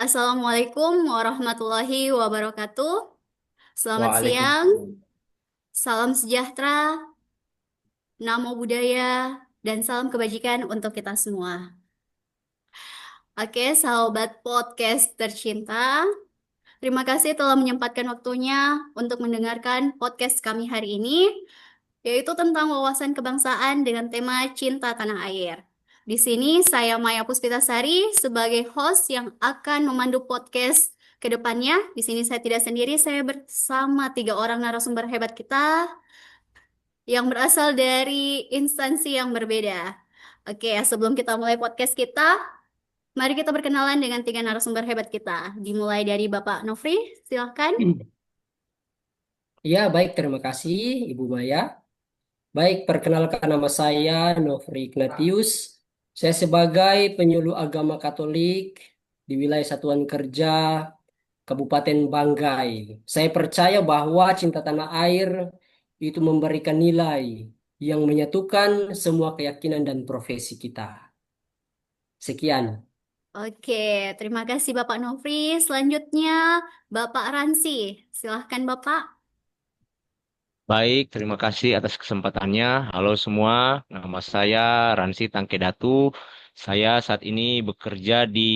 Assalamualaikum warahmatullahi wabarakatuh. Selamat siang, Waalaikumsalam. salam sejahtera, namo buddhaya, dan salam kebajikan untuk kita semua. Oke, sahabat podcast tercinta, terima kasih telah menyempatkan waktunya untuk mendengarkan podcast kami hari ini, yaitu tentang wawasan kebangsaan dengan tema Cinta Tanah Air. Di sini saya Maya Puspitasari sebagai host yang akan memandu podcast ke depannya. Di sini saya tidak sendiri, saya bersama tiga orang narasumber hebat kita yang berasal dari instansi yang berbeda. Oke, sebelum kita mulai podcast kita, mari kita berkenalan dengan tiga narasumber hebat kita. Dimulai dari Bapak Nofri, silahkan. Ya, baik, terima kasih Ibu Maya. Baik, perkenalkan nama saya Nofri Ignatius. Saya sebagai penyuluh agama Katolik di wilayah Satuan Kerja Kabupaten Banggai. Saya percaya bahwa cinta tanah air itu memberikan nilai yang menyatukan semua keyakinan dan profesi kita. Sekian. Oke, terima kasih Bapak Nofri. Selanjutnya Bapak Ransi. Silahkan Bapak. Baik, terima kasih atas kesempatannya. Halo semua, nama saya Ransi Tangkedatu. Saya saat ini bekerja di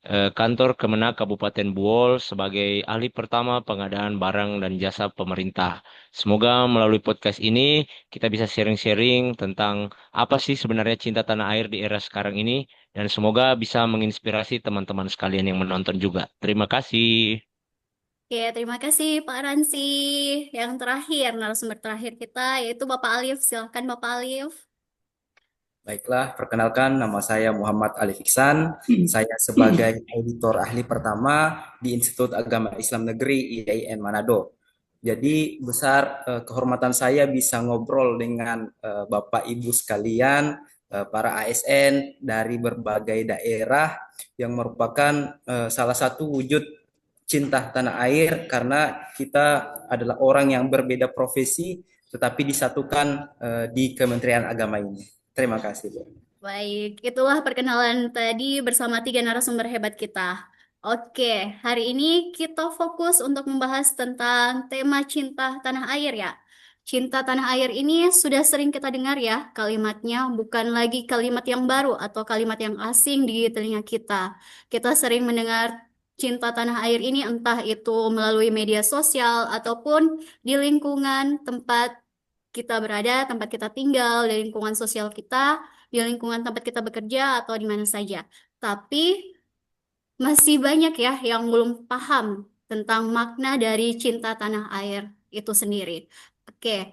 kantor Kemenak Kabupaten Buol sebagai ahli pertama pengadaan barang dan jasa pemerintah. Semoga melalui podcast ini kita bisa sharing-sharing tentang apa sih sebenarnya cinta tanah air di era sekarang ini dan semoga bisa menginspirasi teman-teman sekalian yang menonton juga. Terima kasih. Oke, terima kasih Pak Ransi. Yang terakhir, narasumber terakhir kita yaitu Bapak Alif. Silahkan Bapak Alif. Baiklah, perkenalkan nama saya Muhammad Ali Fiksan. Saya sebagai auditor ahli pertama di Institut Agama Islam Negeri IAIN Manado. Jadi besar kehormatan saya bisa ngobrol dengan Bapak Ibu sekalian, para ASN dari berbagai daerah yang merupakan salah satu wujud cinta tanah air karena kita adalah orang yang berbeda profesi tetapi disatukan di Kementerian Agama ini. Terima kasih, Bu. Baik, itulah perkenalan tadi bersama tiga narasumber hebat kita. Oke, hari ini kita fokus untuk membahas tentang tema cinta tanah air ya. Cinta tanah air ini sudah sering kita dengar ya kalimatnya, bukan lagi kalimat yang baru atau kalimat yang asing di telinga kita. Kita sering mendengar cinta tanah air ini entah itu melalui media sosial ataupun di lingkungan tempat kita berada, tempat kita tinggal, di lingkungan sosial kita, di lingkungan tempat kita bekerja atau di mana saja. Tapi masih banyak ya yang belum paham tentang makna dari cinta tanah air itu sendiri. Oke,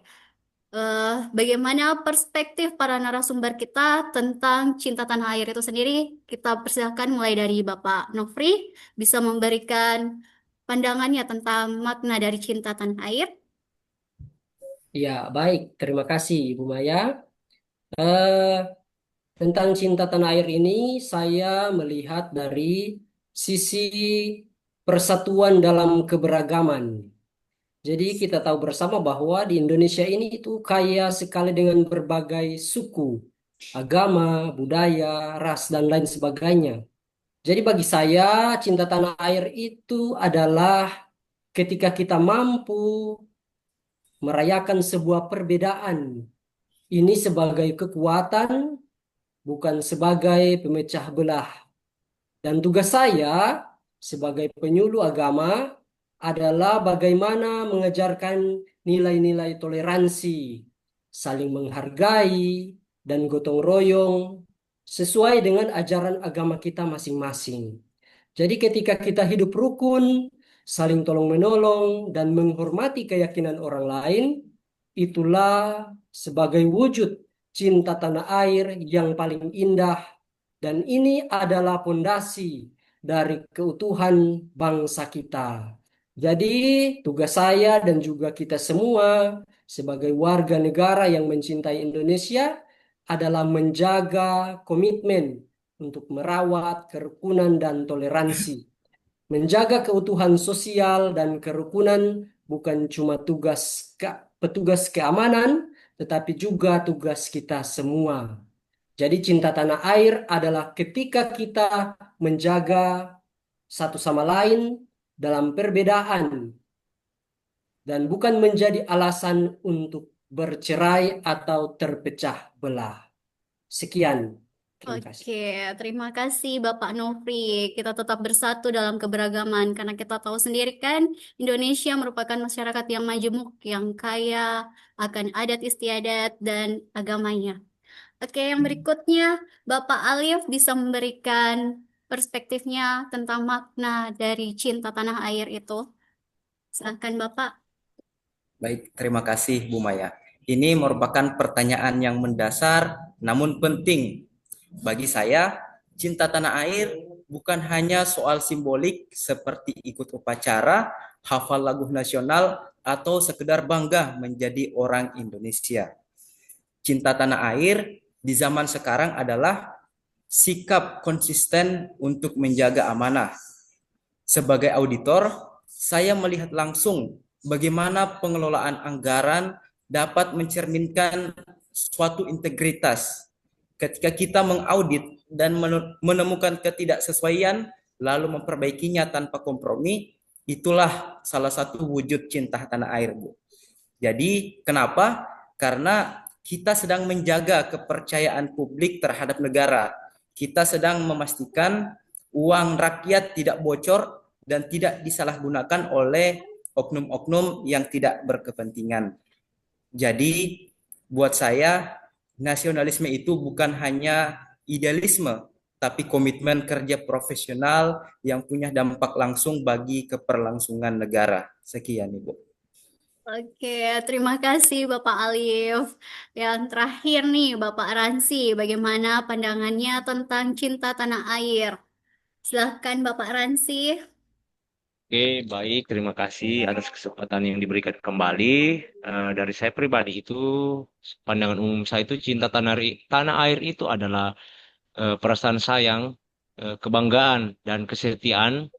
eh, bagaimana perspektif para narasumber kita tentang cinta tanah air itu sendiri? Kita persilahkan mulai dari Bapak Nofri bisa memberikan pandangannya tentang makna dari cinta tanah air. Ya, baik, terima kasih Ibu Maya. Eh, Tentang cinta tanah air ini, saya melihat dari sisi persatuan dalam keberagaman. Jadi kita tahu bersama bahwa di Indonesia ini itu kaya sekali dengan berbagai suku, agama, budaya, ras, dan lain sebagainya. Jadi bagi saya, cinta tanah air itu adalah ketika kita mampu merayakan sebuah perbedaan. Ini sebagai kekuatan, bukan sebagai pemecah belah. Dan tugas saya sebagai penyuluh agama adalah bagaimana mengajarkan nilai-nilai toleransi, saling menghargai, dan gotong royong sesuai dengan ajaran agama kita masing-masing. Jadi ketika kita hidup rukun, saling tolong-menolong, dan menghormati keyakinan orang lain, itulah sebagai wujud cinta tanah air yang paling indah dan ini adalah fondasi dari keutuhan bangsa kita. Jadi, tugas saya dan juga kita semua sebagai warga negara yang mencintai Indonesia adalah menjaga komitmen untuk merawat kerukunan dan toleransi. Menjaga keutuhan sosial dan kerukunan bukan cuma petugas keamanan, tetapi juga tugas kita semua. Jadi cinta tanah air adalah ketika kita menjaga satu sama lain dalam perbedaan dan bukan menjadi alasan untuk bercerai atau terpecah belah. Sekian. Terima kasih. Oke, terima kasih Bapak Nofri. Kita tetap bersatu dalam keberagaman karena kita tahu sendiri kan Indonesia merupakan masyarakat yang majemuk, yang kaya akan adat istiadat dan agamanya. Oke, yang berikutnya Bapak Alif bisa memberikan perspektifnya tentang makna dari cinta tanah air itu. Silahkan Bapak. Baik, terima kasih Bu Maya. Ini merupakan pertanyaan yang mendasar namun penting. Bagi saya, cinta tanah air bukan hanya soal simbolik seperti ikut upacara, hafal lagu nasional, atau sekedar bangga menjadi orang Indonesia. Cinta tanah air di zaman sekarang adalah sikap konsisten untuk menjaga amanah. Sebagai auditor, saya melihat langsung bagaimana pengelolaan anggaran dapat mencerminkan suatu integritas. Ketika kita mengaudit dan menemukan ketidaksesuaian, lalu memperbaikinya tanpa kompromi, itulah salah satu wujud cinta tanah air, Bu. Jadi, kenapa? Karena kita sedang menjaga kepercayaan publik terhadap negara. Kita sedang memastikan uang rakyat tidak bocor dan tidak disalahgunakan oleh oknum-oknum yang tidak berkepentingan. Jadi, buat saya, nasionalisme itu bukan hanya idealisme, tapi komitmen kerja profesional yang punya dampak langsung bagi keberlangsungan negara. Sekian, Ibu. Oke, terima kasih Bapak Alif. Yang terakhir nih, Bapak Ransi, bagaimana pandangannya tentang cinta tanah air? Silahkan Bapak Ransi. Oke, baik. Terima kasih atas kesempatan yang diberikan kembali. Dari saya pribadi itu, pandangan umum saya itu cinta tanah air itu adalah perasaan sayang, kebanggaan, dan kesetiaan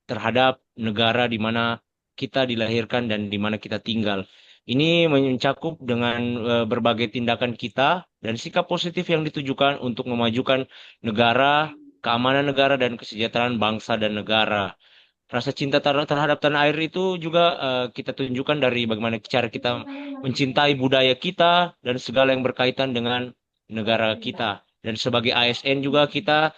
terhadap negara di mana kita dilahirkan dan di mana kita tinggal. Ini mencakup dengan berbagai tindakan kita dan sikap positif yang ditujukan untuk memajukan negara, keamanan negara, dan kesejahteraan bangsa dan negara. Rasa cinta terhadap tanah air itu juga kita tunjukkan dari bagaimana cara kita mencintai budaya kita dan segala yang berkaitan dengan negara kita. Dan sebagai ASN juga kita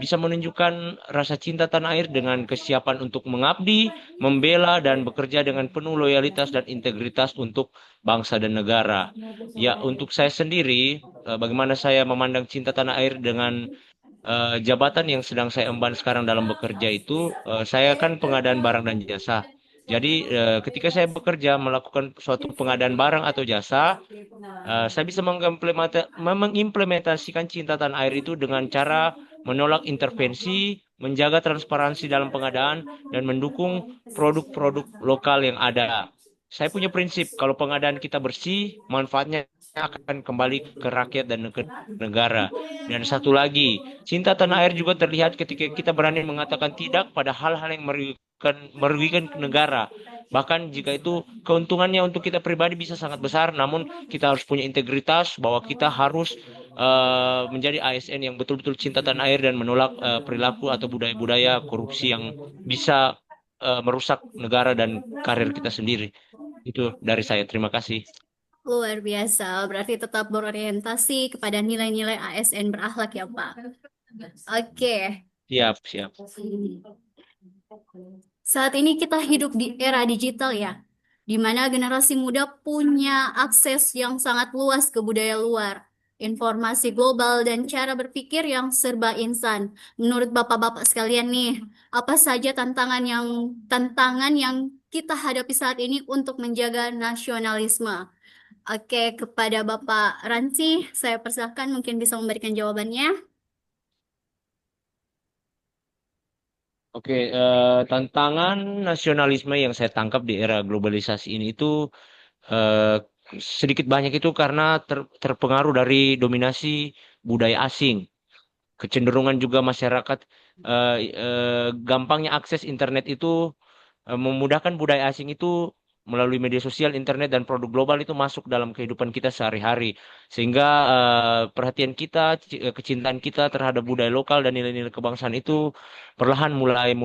bisa menunjukkan rasa cinta tanah air dengan kesiapan untuk mengabdi, membela, dan bekerja dengan penuh loyalitas dan integritas untuk bangsa dan negara. Ya, untuk saya sendiri, bagaimana saya memandang cinta tanah air dengan jabatan yang sedang saya emban sekarang dalam bekerja itu, saya kan pengadaan barang dan jasa. Jadi, ketika saya bekerja melakukan suatu pengadaan barang atau jasa, saya bisa mengimplementasikan cinta tanah air itu dengan cara menolak intervensi, menjaga transparansi dalam pengadaan, dan mendukung produk-produk lokal yang ada. Saya punya prinsip, kalau pengadaan kita bersih, manfaatnya akan kembali ke rakyat dan ke negara. Dan satu lagi, cinta tanah air juga terlihat ketika kita berani mengatakan tidak pada hal-hal yang merugikan negara. Bahkan jika itu keuntungannya untuk kita pribadi bisa sangat besar, namun kita harus punya integritas bahwa kita harus menjadi ASN yang betul-betul cinta tanah air dan menolak perilaku atau budaya-budaya korupsi yang bisa merusak negara dan karir kita sendiri. Itu dari saya. Terima kasih. Luar biasa, berarti tetap berorientasi kepada nilai-nilai ASN berakhlak ya Pak. Oke, Siap, siap. saat ini kita hidup di era digital ya, di mana generasi muda punya akses yang sangat luas ke budaya luar, informasi global, dan cara berpikir yang serba instan. Menurut bapak-bapak sekalian nih, apa saja tantangan yang kita hadapi saat ini untuk menjaga nasionalisme? Oke, kepada Bapak Ransi, saya persilahkan mungkin bisa memberikan jawabannya. Oke, tantangan nasionalisme yang saya tangkap di era globalisasi ini itu eh, sedikit banyak itu karena terpengaruh dari dominasi budaya asing. Kecenderungan juga masyarakat gampangnya akses internet itu memudahkan budaya asing itu melalui media sosial, internet, dan produk global itu masuk dalam kehidupan kita sehari-hari. Sehingga perhatian kita, kecintaan kita terhadap budaya lokal dan nilai-nilai kebangsaan itu perlahan mulai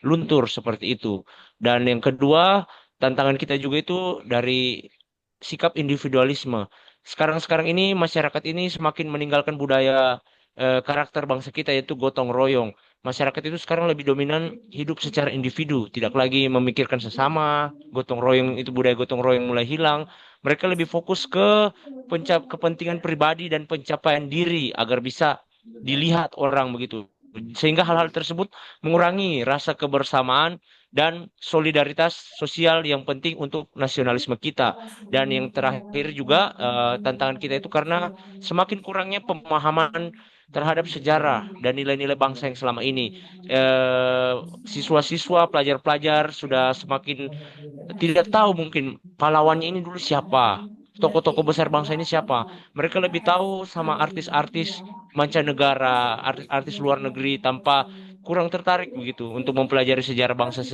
luntur seperti itu. Dan yang kedua, tantangan kita juga itu dari sikap individualisme. Sekarang-sekarang ini masyarakat ini semakin meninggalkan budaya karakter bangsa kita yaitu gotong royong. Masyarakat itu sekarang lebih dominan hidup secara individu, tidak lagi memikirkan sesama. Gotong royong itu budaya gotong royong mulai hilang. Mereka lebih fokus ke kepentingan pribadi dan pencapaian diri agar bisa dilihat orang begitu. Sehingga hal-hal tersebut mengurangi rasa kebersamaan dan solidaritas sosial yang penting untuk nasionalisme kita. Dan yang terakhir juga tantangan kita itu karena semakin kurangnya pemahaman terhadap sejarah dan nilai-nilai bangsa yang selama ini. Eh, Siswa-siswa, pelajar-pelajar sudah semakin tidak tahu mungkin pahlawannya ini dulu siapa. Tokoh-tokoh besar bangsa ini siapa? Mereka lebih tahu sama artis-artis mancanegara, artis-artis luar negeri tanpa kurang tertarik begitu untuk mempelajari sejarah bangsa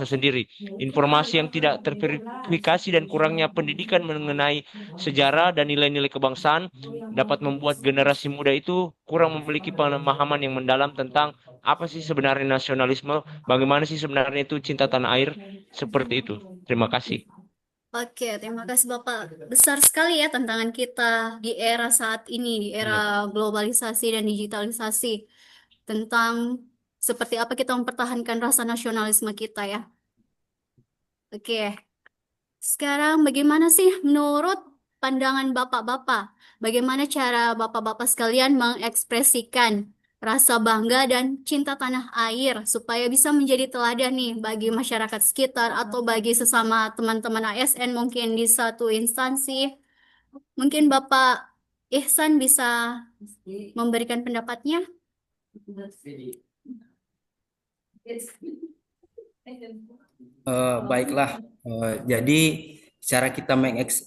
sendiri. Informasi yang tidak terverifikasi dan kurangnya pendidikan mengenai sejarah dan nilai-nilai kebangsaan dapat membuat generasi muda itu kurang memiliki pemahaman yang mendalam tentang apa sih sebenarnya nasionalisme, bagaimana sih sebenarnya itu cinta tanah air, seperti itu. Terima kasih. Oke, terima kasih Bapak. Besar sekali ya tantangan kita di era saat ini, di era Iya. globalisasi dan digitalisasi, tentang seperti apa kita mempertahankan rasa nasionalisme kita ya. Oke, sekarang bagaimana sih menurut pandangan Bapak-Bapak? Bagaimana cara Bapak-Bapak sekalian mengekspresikan rasa bangga dan cinta tanah air supaya bisa menjadi teladan nih bagi masyarakat sekitar atau bagi sesama teman-teman ASN mungkin di satu instansi. Mungkin Bapak Ihsan bisa memberikan pendapatnya. Baiklah, jadi cara kita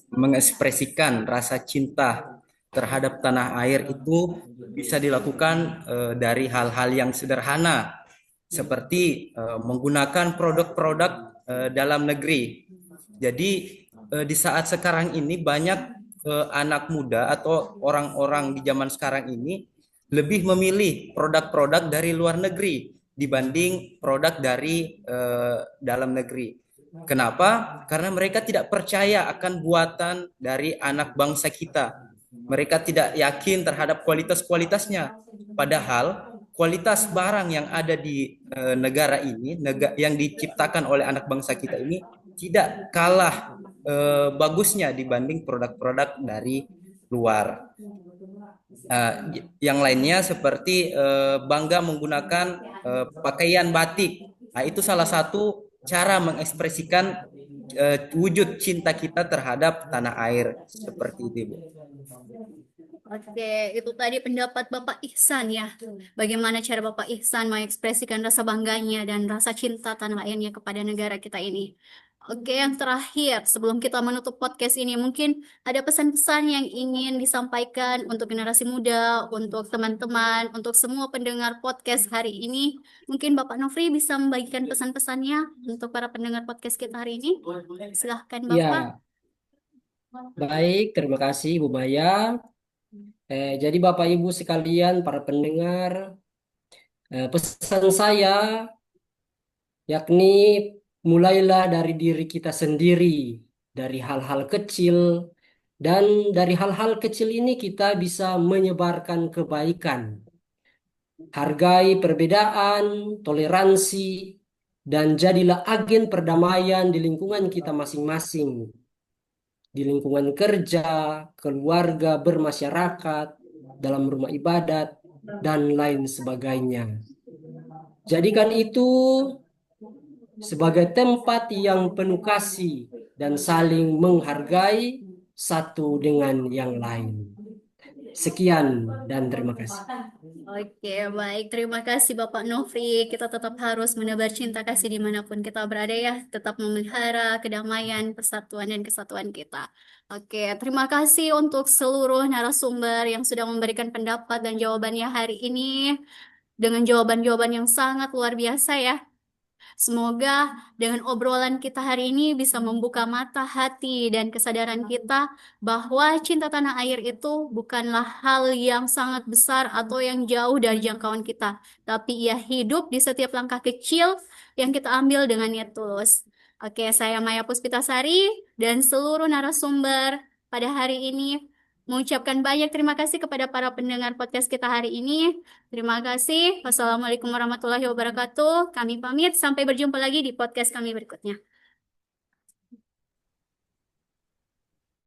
mengekspresikan rasa cinta terhadap tanah air itu bisa dilakukan dari hal-hal yang sederhana, seperti menggunakan produk-produk dalam negeri. Jadi di saat sekarang ini banyak anak muda atau orang-orang di zaman sekarang ini lebih memilih produk-produk dari luar negeri dibanding produk dari dalam negeri. Kenapa? Karena mereka tidak percaya akan buatan dari anak bangsa kita. Mereka tidak yakin terhadap kualitas-kualitasnya. Padahal kualitas barang yang ada di negara ini, yang diciptakan oleh anak bangsa kita ini, tidak kalah bagusnya dibanding produk-produk dari luar. Eh, yang lainnya seperti bangga menggunakan pakaian batik. Nah, itu salah satu cara mengekspresikan wujud cinta kita terhadap tanah air seperti itu, Bu. Oke, itu tadi pendapat Bapak Ihsan ya. Bagaimana cara Bapak Ihsan mengekspresikan rasa bangganya dan rasa cinta tanah airnya kepada negara kita ini. Oke, yang terakhir, sebelum kita menutup podcast ini, mungkin ada pesan-pesan yang ingin disampaikan untuk generasi muda, untuk teman-teman, untuk semua pendengar podcast hari ini. Mungkin Bapak Nofri bisa membagikan pesan-pesannya untuk para pendengar podcast kita hari ini. Silahkan Bapak. Ya, baik, terima kasih Bu Maya. Jadi Bapak Ibu sekalian, para pendengar, pesan saya yakni mulailah dari diri kita sendiri, dari hal-hal kecil, dan dari hal-hal kecil ini kita bisa menyebarkan kebaikan. Hargai perbedaan, toleransi, dan jadilah agen perdamaian di lingkungan kita masing-masing, di lingkungan kerja, keluarga, bermasyarakat, dalam rumah ibadat, dan lain sebagainya. Jadikan itu sebagai tempat yang penuh kasih dan saling menghargai satu dengan yang lain. Sekian dan terima kasih. Oke, baik. Terima kasih Bapak Nofri. Kita tetap harus menebar cinta kasih dimanapun kita berada ya. Tetap memelihara kedamaian, persatuan, dan kesatuan kita. Oke, terima kasih untuk seluruh narasumber yang sudah memberikan pendapat dan jawabannya hari ini. Dengan jawaban-jawaban yang sangat luar biasa ya. Semoga dengan obrolan kita hari ini bisa membuka mata hati dan kesadaran kita bahwa cinta tanah air itu bukanlah hal yang sangat besar atau yang jauh dari jangkauan kita, tapi ia hidup di setiap langkah kecil yang kita ambil dengan niat tulus. Oke, saya Maya Puspitasari dan seluruh narasumber pada hari ini mengucapkan banyak terima kasih kepada para pendengar podcast kita hari ini. Terima kasih. Wassalamualaikum warahmatullahi wabarakatuh. Kami pamit. Sampai berjumpa lagi di podcast kami berikutnya.